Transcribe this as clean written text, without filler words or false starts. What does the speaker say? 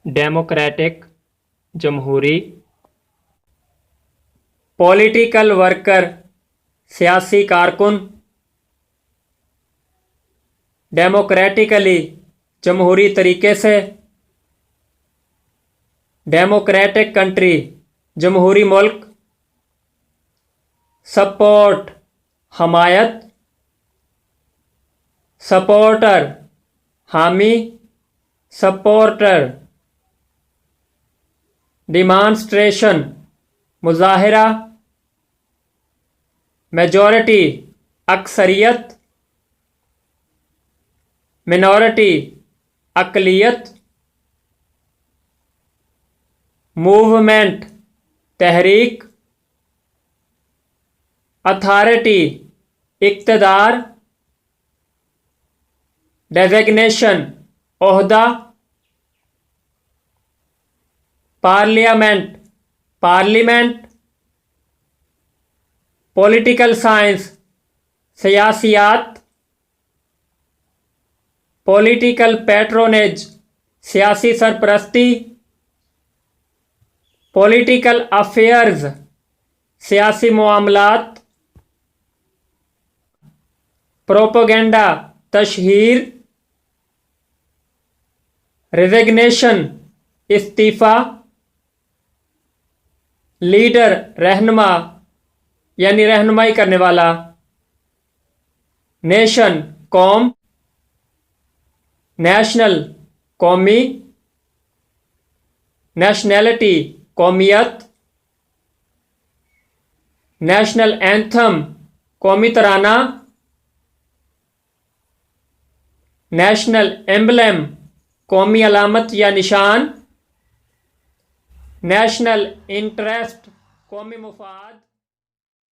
Democratic जमहूरी। Political worker सियासी कारकुन। डेमोक्रेटिकली जमहूरी तरीके से। डेमोक्रेटिक कंट्री जमहूरी मुल्क। सपोर्ट हमायत। सपोर्टर हामी सपोर्टर। डिमॉन्स्ट्रेशन मुजाहिरा। मेजॉरिटी अक्सरियत। मिनॉरिटी अक़लियत। मूवमेंट तहरीक। अथॉरिटी इक़्तिदार। डेज़िग्नेशन ओहदा। Parliament parliament. पॉलिटिकल साइंस सियासियात। पॉलिटिकल पैट्रोनेज सियासी सरपरस्ती। पॉलिटिकल अफेयर्स सियासी मामलात। प्रोपेगेंडा तशहीर। रेजिग्नेशन इस्तीफ़ा। लीडर रहनुमा यानी रहनुमाई करने वाला। नेशन कौम। नेशनल कौमी। नेशनैलिटी कौमियत। नेशनल एंथम कौमी तराना। नेशनल एम्बलम कौमी अलामत या निशान। नेशनल इंटरेस्ट कौमी मुफाद।